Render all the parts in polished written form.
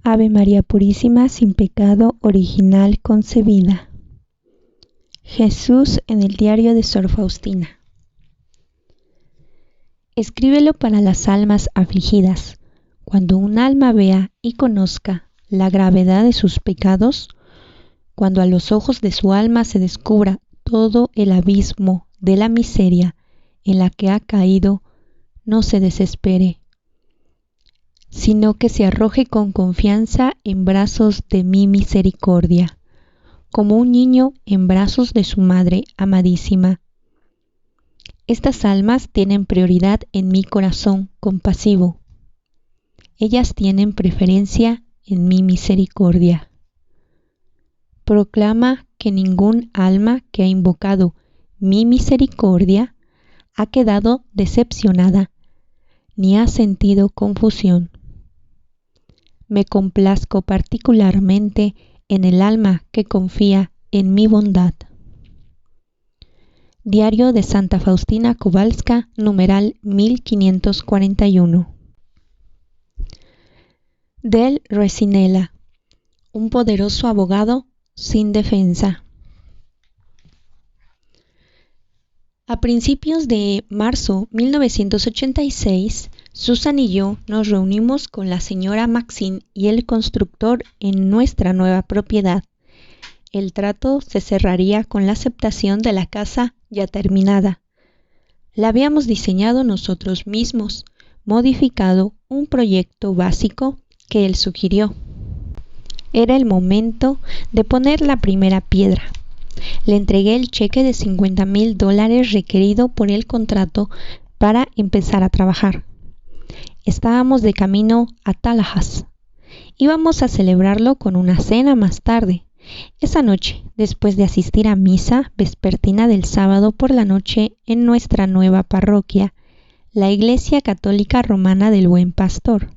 Ave María Purísima, sin pecado original concebida. Jesús en el diario de Sor Faustina. Escríbelo para las almas afligidas. Cuando un alma vea y conozca la gravedad de sus pecados, cuando a los ojos de su alma se descubra todo el abismo de la miseria en la que ha caído, no se desespere, sino que se arroje con confianza en brazos de mi misericordia, como un niño en brazos de su madre amadísima. Estas almas tienen prioridad en mi corazón compasivo. Ellas tienen preferencia en mi misericordia. Proclama que ningún alma que ha invocado mi misericordia ha quedado decepcionada ni ha sentido confusión. Me complazco particularmente en el alma que confía en mi bondad. Diario de Santa Faustina Kowalska, numeral 1541. Del Recinella, un poderoso abogado sin defensa. A principios de marzo 1986, Susan y yo nos reunimos con la señora Maxine y el constructor en nuestra nueva propiedad. El trato se cerraría con la aceptación de la casa ya terminada. La habíamos diseñado nosotros mismos, modificado un proyecto básico que él sugirió. Era el momento de poner la primera piedra. Le entregué el cheque de $50,000 requerido por el contrato para empezar a trabajar. Estábamos de camino a Tallahassee. Íbamos a celebrarlo con una cena más tarde. Esa noche, después de asistir a misa vespertina del sábado por la noche en nuestra nueva parroquia, la Iglesia Católica Romana del Buen Pastor.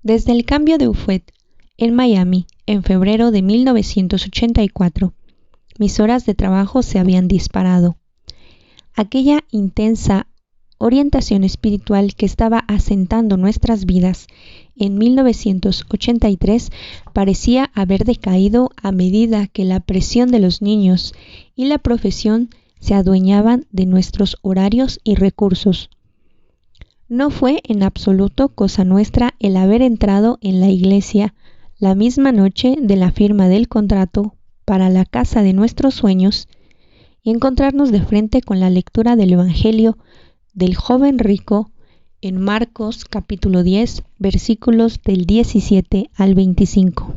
Desde el cambio de Ufet en Miami en febrero de 1984, mis horas de trabajo se habían disparado. Aquella intensa orientación espiritual que estaba asentando nuestras vidas en 1983 parecía haber decaído a medida que la presión de los niños y la profesión se adueñaban de nuestros horarios y recursos. No fue en absoluto cosa nuestra el haber entrado en la iglesia la misma noche de la firma del contrato para la casa de nuestros sueños y encontrarnos de frente con la lectura del Evangelio del joven rico en Marcos capítulo 10, versículos del 17 al 25.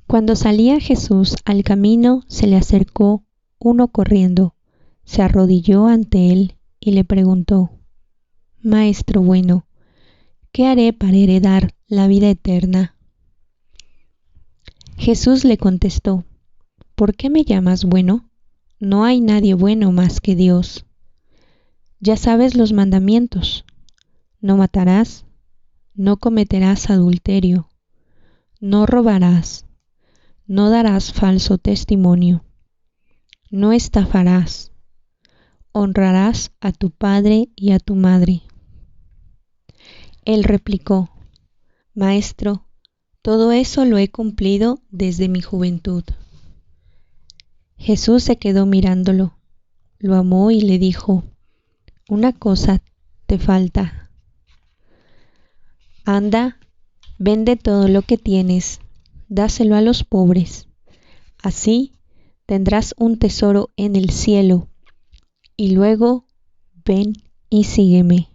Cuando salía Jesús al camino, se le acercó uno corriendo, se arrodilló ante él y le preguntó: Maestro bueno, ¿qué haré para heredar la vida eterna? Jesús le contestó: ¿Por qué me llamas bueno? No hay nadie bueno más que Dios. Ya sabes los mandamientos: no matarás, no cometerás adulterio, no robarás, no darás falso testimonio, no estafarás, honrarás a tu padre y a tu madre. Él replicó: Maestro, todo eso lo he cumplido desde mi juventud. Jesús se quedó mirándolo, lo amó y le dijo: Una cosa te falta. Anda, vende todo lo que tienes, dáselo a los pobres. Así tendrás un tesoro en el cielo, y luego ven y sígueme.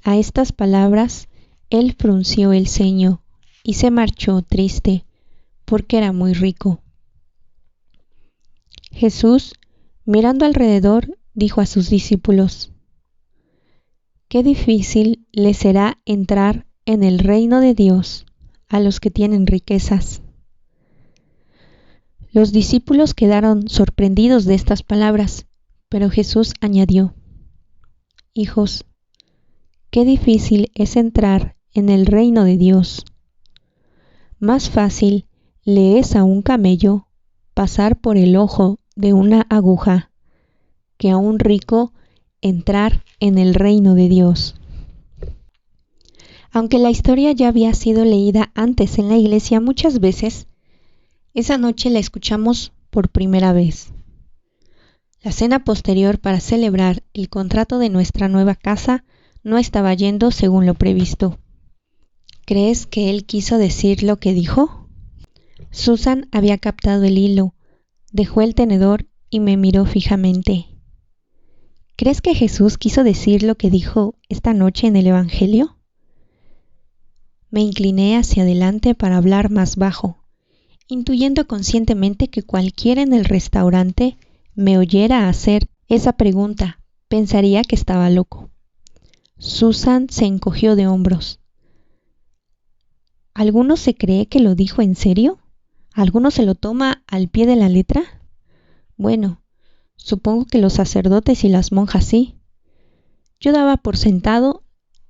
A estas palabras, él frunció el ceño y se marchó triste, porque era muy rico. Jesús, mirando alrededor, dijo a sus discípulos: Qué difícil les será entrar en el reino de Dios a los que tienen riquezas. Los discípulos quedaron sorprendidos de estas palabras, pero Jesús añadió: Hijos, qué difícil es entrar en el reino de Dios. Más fácil le es a un camello pasar por el ojo de una aguja que a un rico entrar en el reino de Dios. Aunque la historia ya había sido leída antes en la iglesia muchas veces, esa noche la escuchamos por primera vez. La cena posterior para celebrar el contrato de nuestra nueva casa no estaba yendo según lo previsto. ¿Crees que él quiso decir lo que dijo? Susan había captado el hilo, dejó el tenedor y me miró fijamente. ¿Crees que Jesús quiso decir lo que dijo esta noche en el Evangelio? Me incliné hacia adelante para hablar más bajo, intuyendo conscientemente que cualquiera en el restaurante me oyera hacer esa pregunta, pensaría que estaba loco. Susan se encogió de hombros. ¿Alguno se cree que lo dijo en serio? ¿Alguno se lo toma al pie de la letra? Bueno, supongo que los sacerdotes y las monjas sí. Yo daba por sentado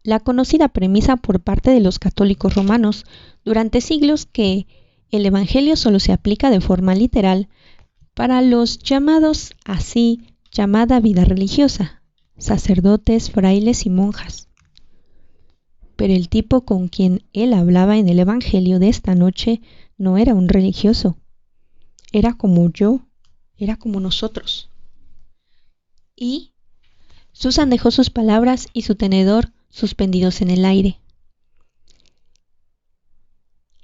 la conocida premisa por parte de los católicos romanos durante siglos que el Evangelio solo se aplica de forma literal para los llamados así llamada vida religiosa, sacerdotes, frailes y monjas. Pero el tipo con quien él hablaba en el Evangelio de esta noche no era un religioso. Era como yo, era como nosotros. Y Susan dejó sus palabras y su tenedor suspendidos en el aire.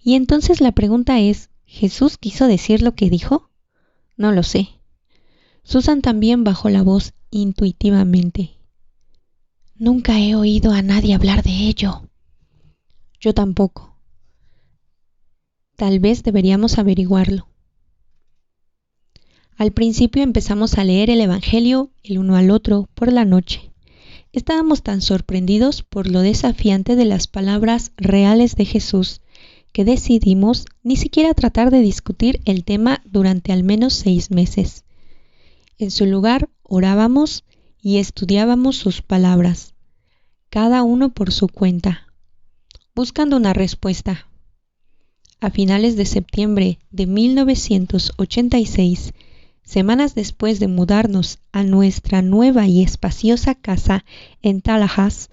Y entonces la pregunta es, ¿Jesús quiso decir lo que dijo? No lo sé. Susan también bajó la voz intuitivamente. Nunca he oído a nadie hablar de ello. Yo tampoco. Tal vez deberíamos averiguarlo. Al principio empezamos a leer el Evangelio el uno al otro por la noche. Estábamos tan sorprendidos por lo desafiante de las palabras reales de Jesús que decidimos ni siquiera tratar de discutir el tema durante al menos 6 meses. En su lugar orábamos y estudiábamos sus palabras, cada uno por su cuenta, buscando una respuesta. A finales de septiembre de 1986, semanas después de mudarnos a nuestra nueva y espaciosa casa en Tallahassee,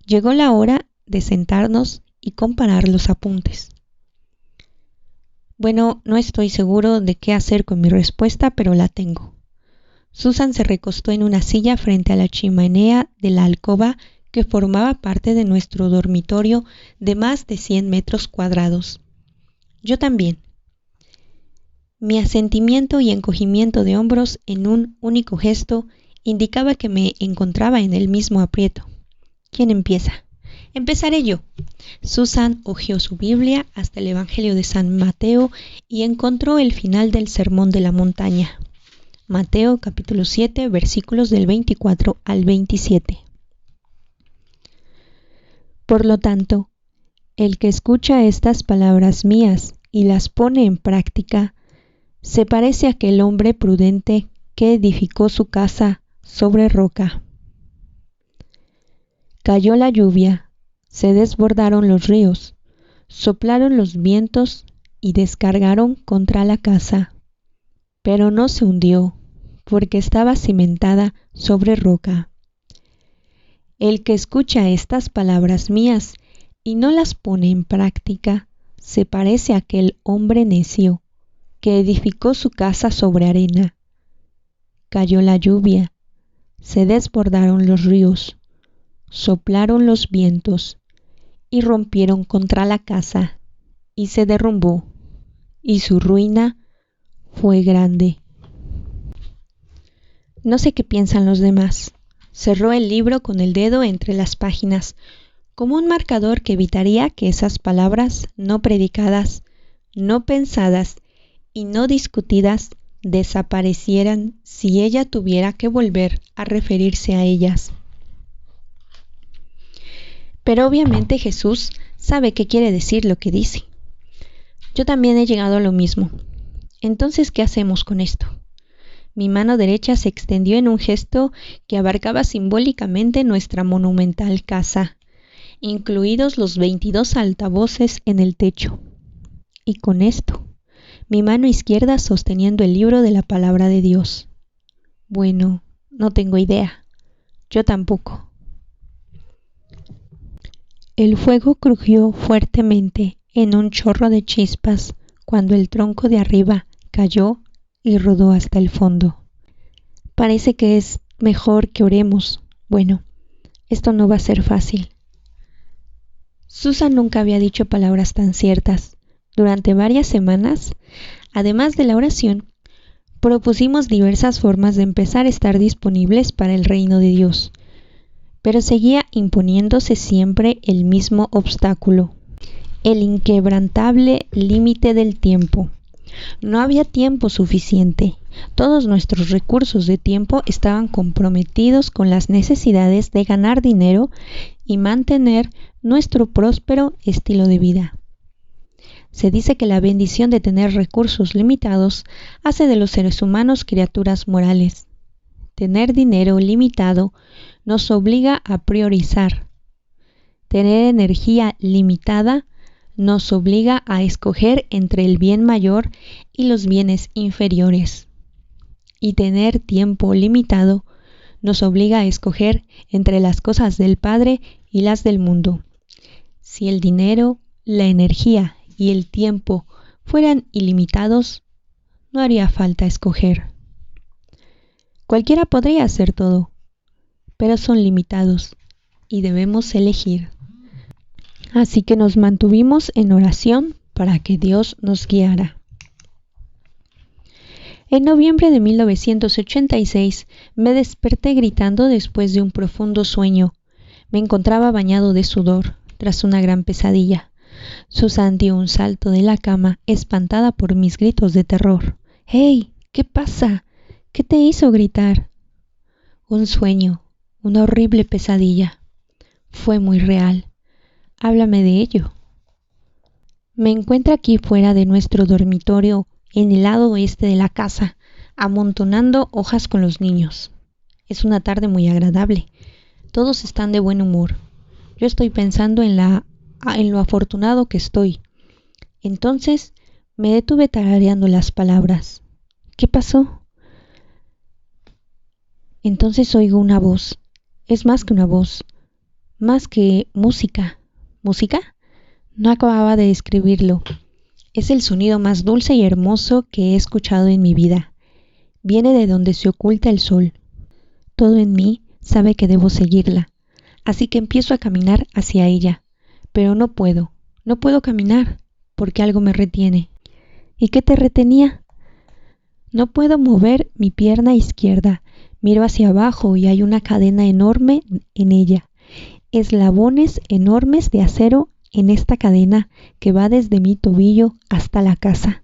llegó la hora de sentarnos y comparar los apuntes. Bueno, no estoy seguro de qué hacer con mi respuesta, pero la tengo. Susan se recostó en una silla frente a la chimenea de la alcoba que formaba parte de nuestro dormitorio de más de 100 metros cuadrados. Yo también. Mi asentimiento y encogimiento de hombros en un único gesto indicaba que me encontraba en el mismo aprieto. ¿Quién empieza? Empezaré yo. Susan hojeó su Biblia hasta el Evangelio de San Mateo y encontró el final del Sermón de la Montaña. Mateo capítulo 7, versículos del 24 al 27. Por lo tanto, el que escucha estas palabras mías y las pone en práctica, se parece a aquel hombre prudente que edificó su casa sobre roca. Cayó la lluvia, se desbordaron los ríos, soplaron los vientos y descargaron contra la casa, pero no se hundió, porque estaba cimentada sobre roca. El que escucha estas palabras mías y no las pone en práctica, se parece a aquel hombre necio que edificó su casa sobre arena. Cayó la lluvia, se desbordaron los ríos, soplaron los vientos y rompieron contra la casa, y se derrumbó, y su ruina fue grande. No sé qué piensan los demás. Cerró el libro con el dedo entre las páginas, como un marcador que evitaría que esas palabras no predicadas, no pensadas y no discutidas desaparecieran si ella tuviera que volver a referirse a ellas. Pero obviamente Jesús sabe qué quiere decir lo que dice. Yo también he llegado a lo mismo. Entonces, ¿qué hacemos con esto? Mi mano derecha se extendió en un gesto que abarcaba simbólicamente nuestra monumental casa, incluidos los 22 altavoces en el techo. Y con esto, mi mano izquierda sosteniendo el libro de la palabra de Dios. Bueno, no tengo idea. Yo tampoco. El fuego crujió fuertemente en un chorro de chispas cuando el tronco de arriba cayó y rodó hasta el fondo. Parece que es mejor que oremos. Bueno, esto no va a ser fácil. Susan nunca había dicho palabras tan ciertas. Durante varias semanas, además de la oración, propusimos diversas formas de empezar a estar disponibles para el reino de Dios, pero seguía imponiéndose siempre el mismo obstáculo, el inquebrantable límite del tiempo. No había tiempo suficiente. Todos nuestros recursos de tiempo estaban comprometidos con las necesidades de ganar dinero y mantener nuestro próspero estilo de vida. Se dice que la bendición de tener recursos limitados hace de los seres humanos criaturas morales. Tener dinero limitado nos obliga a priorizar. Tener energía limitada nos obliga a escoger entre el bien mayor y los bienes inferiores. Y tener tiempo limitado nos obliga a escoger entre las cosas del Padre y las del mundo. Si el dinero, la energía y el tiempo fueran ilimitados, no haría falta escoger. Cualquiera podría hacer todo, pero son limitados y debemos elegir. Así que nos mantuvimos en oración para que Dios nos guiara. En noviembre de 1986 me desperté gritando después de un profundo sueño. Me encontraba bañado de sudor tras una gran pesadilla. Susan dio un salto de la cama, espantada por mis gritos de terror. ¡Hey! ¿Qué pasa? ¿Qué te hizo gritar? Un sueño, una horrible pesadilla. Fue muy real. Háblame de ello. Me encuentro aquí fuera de nuestro dormitorio, en el lado oeste de la casa, amontonando hojas con los niños. Es una tarde muy agradable. Todos están de buen humor. Yo estoy pensando en lo afortunado que estoy. Entonces me detuve tarareando las palabras. ¿Qué pasó? Entonces oigo una voz. Es más que una voz. Más que música. ¿Música? No acababa de describirlo. Es el sonido más dulce y hermoso que he escuchado en mi vida. Viene de donde se oculta el sol. Todo en mí sabe que debo seguirla. Así que empiezo a caminar hacia ella. Pero no puedo caminar, porque algo me retiene. ¿Y qué te retenía? No puedo mover mi pierna izquierda. Miro hacia abajo y hay una cadena enorme en ella. Eslabones enormes de acero en esta cadena que va desde mi tobillo hasta la casa.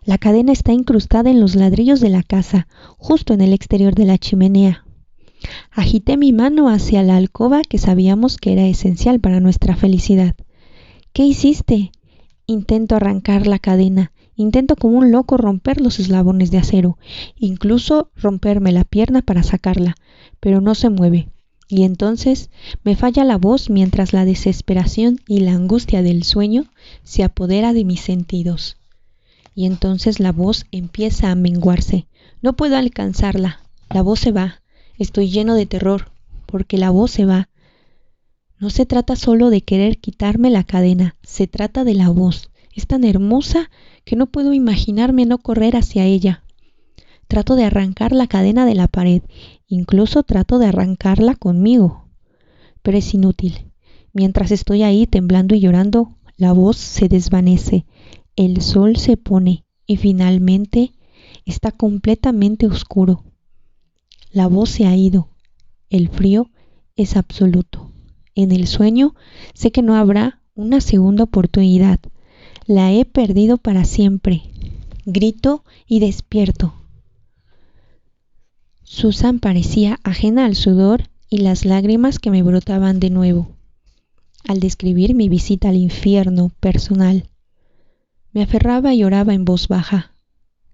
La cadena está incrustada en los ladrillos de la casa, justo en el exterior de la chimenea. Agité mi mano hacia la alcoba que sabíamos que era esencial para nuestra felicidad. ¿Qué hiciste? Intento arrancar la cadena. Intento como un loco romper los eslabones de acero, incluso romperme la pierna para sacarla, pero no se mueve. Y entonces me falla la voz mientras la desesperación y la angustia del sueño se apodera de mis sentidos. Y entonces la voz empieza a menguarse. No puedo alcanzarla. La voz se va. Estoy lleno de terror, porque la voz se va. No se trata solo de querer quitarme la cadena, se trata de la voz. Es tan hermosa que no puedo imaginarme no correr hacia ella. Trato de arrancar la cadena de la pared, incluso trato de arrancarla conmigo. Pero es inútil. Mientras estoy ahí temblando y llorando, la voz se desvanece, el sol se pone y finalmente está completamente oscuro. La voz se ha ido. El frío es absoluto. En el sueño sé que no habrá una segunda oportunidad. La he perdido para siempre. Grito y despierto. Susan parecía ajena al sudor y las lágrimas que me brotaban de nuevo, al describir mi visita al infierno personal. Me aferraba y oraba en voz baja.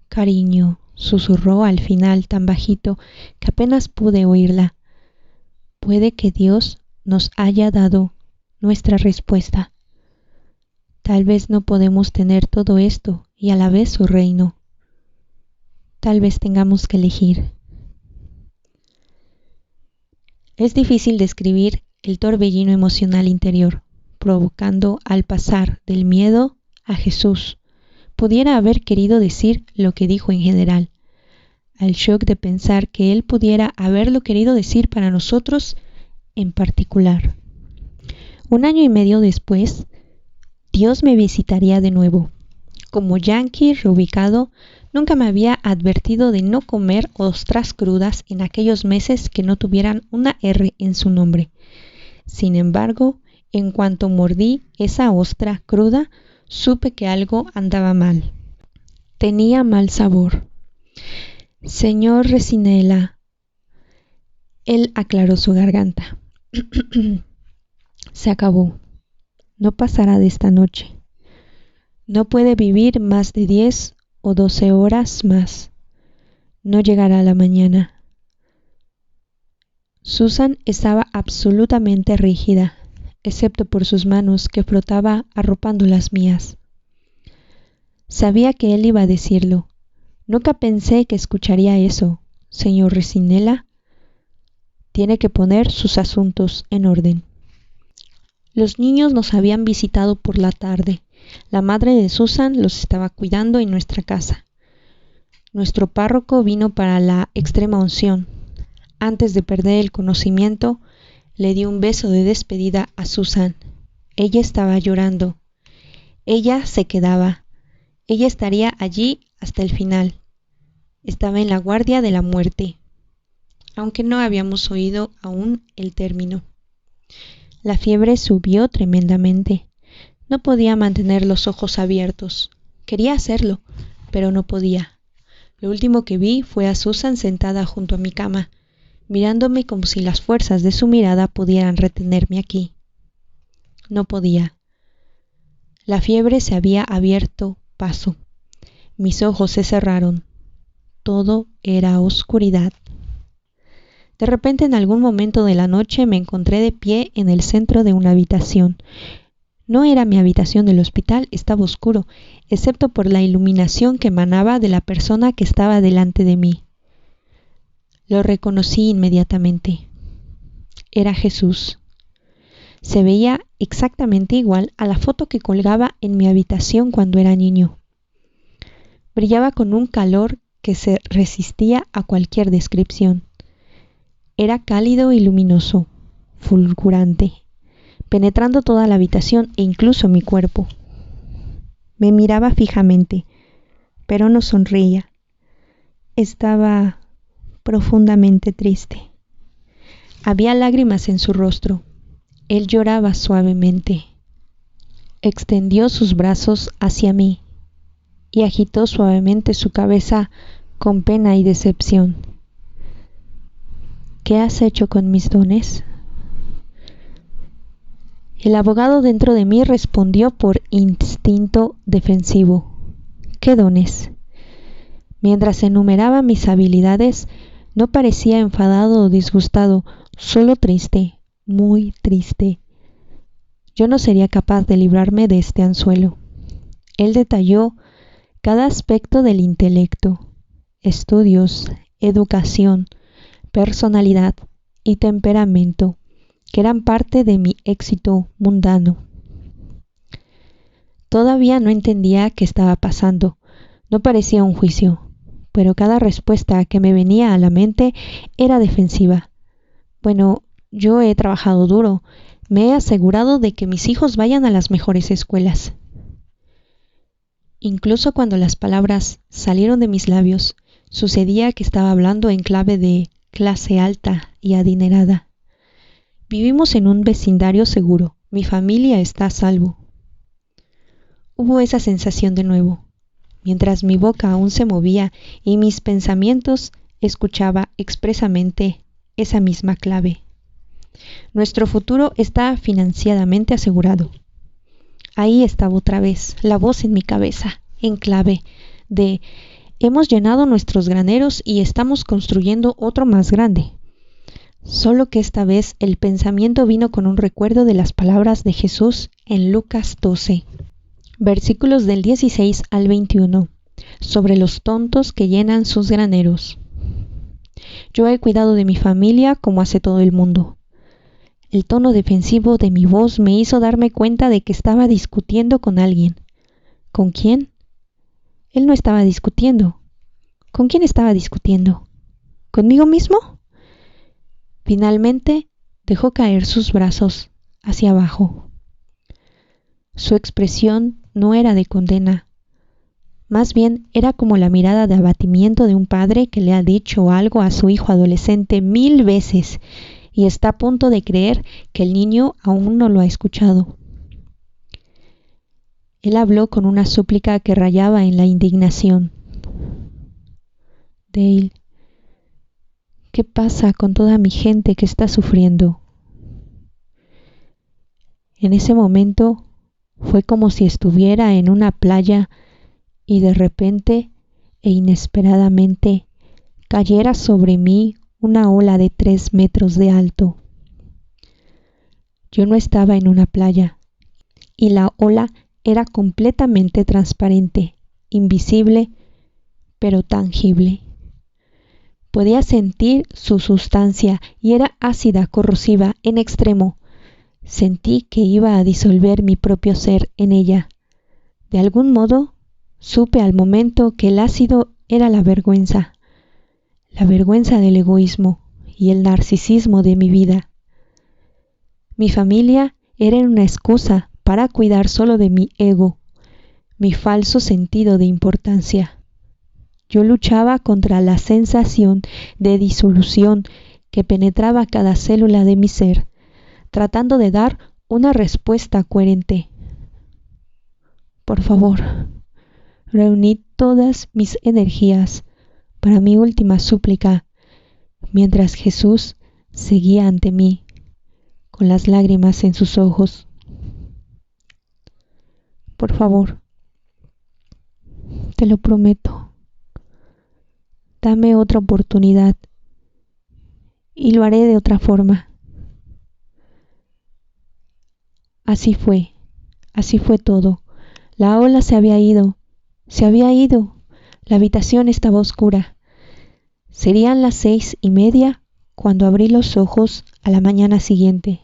Cariño, susurró al final tan bajito que apenas pude oírla. Puede que Dios nos haya dado nuestra respuesta. Tal vez no podemos tener todo esto y a la vez su reino. Tal vez tengamos que elegir. Es difícil describir el torbellino emocional interior, provocando al pasar del miedo a Jesús. Pudiera haber querido decir lo que dijo en general, al shock de pensar que Él pudiera haberlo querido decir para nosotros en particular. 1 año y medio después, Dios me visitaría de nuevo. Como yanqui reubicado, nunca me había advertido de no comer ostras crudas en aquellos meses que no tuvieran una R en su nombre. Sin embargo, en cuanto mordí esa ostra cruda, supe que algo andaba mal. Tenía mal sabor. Señor Resinella, él aclaró su garganta. Se acabó. No pasará de esta noche. No puede vivir más de 10 o 12 horas más. No llegará a la mañana. Susan estaba absolutamente rígida, excepto por sus manos que frotaba arropando las mías. Sabía que él iba a decirlo. Nunca pensé que escucharía eso. Señor Resinella, tiene que poner sus asuntos en orden. Los niños nos habían visitado por la tarde. La madre de Susan los estaba cuidando en nuestra casa. Nuestro párroco vino para la extrema unción. Antes de perder el conocimiento, le dio un beso de despedida a Susan. Ella estaba llorando. Ella se quedaba. Ella estaría allí hasta el final. Estaba en la guardia de la muerte, aunque no habíamos oído aún el término. La fiebre subió tremendamente. No podía mantener los ojos abiertos. Quería hacerlo, pero no podía. Lo último que vi fue a Susan sentada junto a mi cama, mirándome como si las fuerzas de su mirada pudieran retenerme aquí. No podía. La fiebre se había abierto paso. Mis ojos se cerraron. Todo era oscuridad. De repente, en algún momento de la noche, me encontré de pie en el centro de una habitación. No era mi habitación del hospital, estaba oscuro, excepto por la iluminación que emanaba de la persona que estaba delante de mí. Lo reconocí inmediatamente. Era Jesús. Se veía exactamente igual a la foto que colgaba en mi habitación cuando era niño. Brillaba con un calor que se resistía a cualquier descripción. Era cálido y luminoso, fulgurante, penetrando toda la habitación e incluso mi cuerpo. Me miraba fijamente, pero no sonreía. Estaba profundamente triste. Había lágrimas en su rostro. Él lloraba suavemente. Extendió sus brazos hacia mí y agitó suavemente su cabeza con pena y decepción. ¿Qué has hecho con mis dones? El abogado dentro de mí respondió por instinto defensivo. ¿Qué dones? Mientras enumeraba mis habilidades, no parecía enfadado o disgustado, solo triste, muy triste. Yo no sería capaz de librarme de este anzuelo. Él detalló cada aspecto del intelecto, estudios, educación, personalidad y temperamento, que eran parte de mi éxito mundano. Todavía no entendía qué estaba pasando. No parecía un juicio, pero cada respuesta que me venía a la mente era defensiva. Bueno, yo he trabajado duro. Me he asegurado de que mis hijos vayan a las mejores escuelas. Incluso cuando las palabras salieron de mis labios, sucedía que estaba hablando en clave de clase alta y adinerada. Vivimos en un vecindario seguro. Mi familia está a salvo. Hubo esa sensación de nuevo. Mientras mi boca aún se movía y mis pensamientos escuchaba expresamente esa misma clave. Nuestro futuro está financieramente asegurado. Ahí estaba otra vez la voz en mi cabeza, en clave de hemos llenado nuestros graneros y estamos construyendo otro más grande. Solo que esta vez el pensamiento vino con un recuerdo de las palabras de Jesús en Lucas 12, versículos del 16 al 21, sobre los tontos que llenan sus graneros. Yo he cuidado de mi familia como hace todo el mundo. El tono defensivo de mi voz me hizo darme cuenta de que estaba discutiendo con alguien. ¿Con quién? Él no estaba discutiendo. ¿Con quién estaba discutiendo? ¿Conmigo mismo? Finalmente dejó caer sus brazos hacia abajo. Su expresión no era de condena. Más bien era como la mirada de abatimiento de un padre que le ha dicho algo a su hijo adolescente 1000 veces y está a punto de creer que el niño aún no lo ha escuchado. Él habló con una súplica que rayaba en la indignación. Dale, ¿qué pasa con toda mi gente que está sufriendo? En ese momento fue como si estuviera en una playa y de repente e inesperadamente cayera sobre mí una ola de 3 metros de alto. Yo no estaba en una playa y la ola era completamente transparente, invisible, pero tangible. Podía sentir su sustancia y era ácida, corrosiva, en extremo. Sentí que iba a disolver mi propio ser en ella. De algún modo, supe al momento que el ácido era la vergüenza del egoísmo y el narcisismo de mi vida. Mi familia era una excusa para cuidar solo de mi ego, mi falso sentido de importancia. Yo luchaba contra la sensación de disolución que penetraba cada célula de mi ser, tratando de dar una respuesta coherente. Por favor, reuní todas mis energías para mi última súplica, mientras Jesús seguía ante mí, con las lágrimas en sus ojos. Por favor, te lo prometo, dame otra oportunidad y lo haré de otra forma. Así fue todo. La ola se había ido. La habitación estaba oscura. Serían las 6:30 cuando abrí los ojos a la mañana siguiente.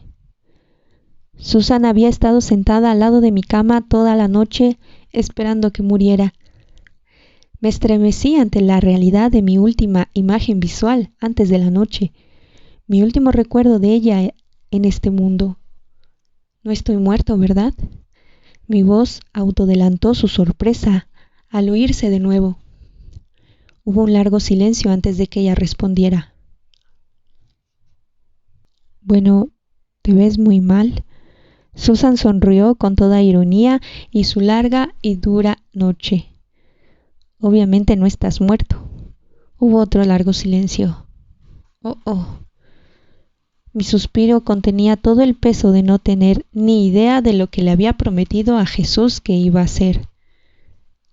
Susan había estado sentada al lado de mi cama toda la noche esperando que muriera. Me estremecí ante la realidad de mi última imagen visual antes de la noche, mi último recuerdo de ella en este mundo. No estoy muerto, ¿verdad? Mi voz autodelantó su sorpresa al oírse de nuevo. Hubo un largo silencio antes de que ella respondiera. Bueno, ¿te ves muy mal? Susan sonrió con toda ironía y su larga y dura noche. Obviamente no estás muerto. Hubo otro largo silencio. Oh. Mi suspiro contenía todo el peso de no tener ni idea de lo que le había prometido a Jesús que iba a hacer.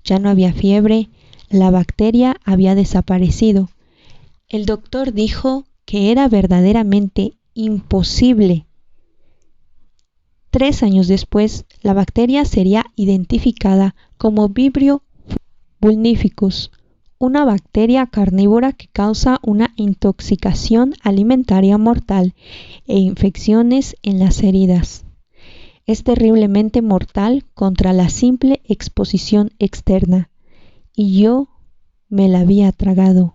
Ya no había fiebre, la bacteria había desaparecido. El doctor dijo que era verdaderamente imposible. 3 años después, la bacteria sería identificada como Vibrio vulnificus, una bacteria carnívora que causa una intoxicación alimentaria mortal e infecciones en las heridas. Es terriblemente mortal contra la simple exposición externa, y yo me la había tragado.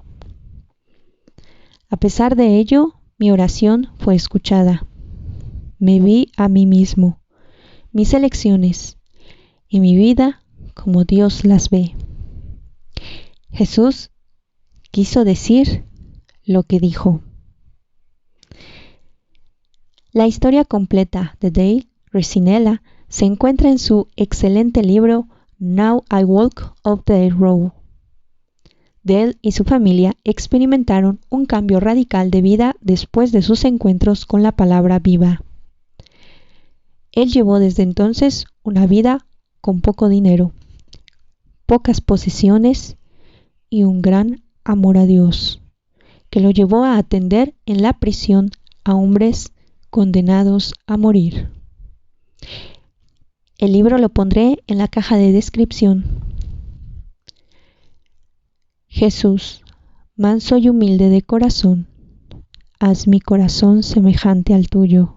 A pesar de ello, mi oración fue escuchada. Me vi a mí mismo, mis elecciones y mi vida como Dios las ve. Jesús quiso decir lo que dijo. La historia completa de Dale Recinella se encuentra en su excelente libro Now I Walk Up the Road. Dale y su familia experimentaron un cambio radical de vida después de sus encuentros con la palabra viva. Él llevó desde entonces una vida con poco dinero, pocas posesiones y un gran amor a Dios, que lo llevó a atender en la prisión a hombres condenados a morir. El libro lo pondré en la caja de descripción. Jesús, manso y humilde de corazón, haz mi corazón semejante al tuyo.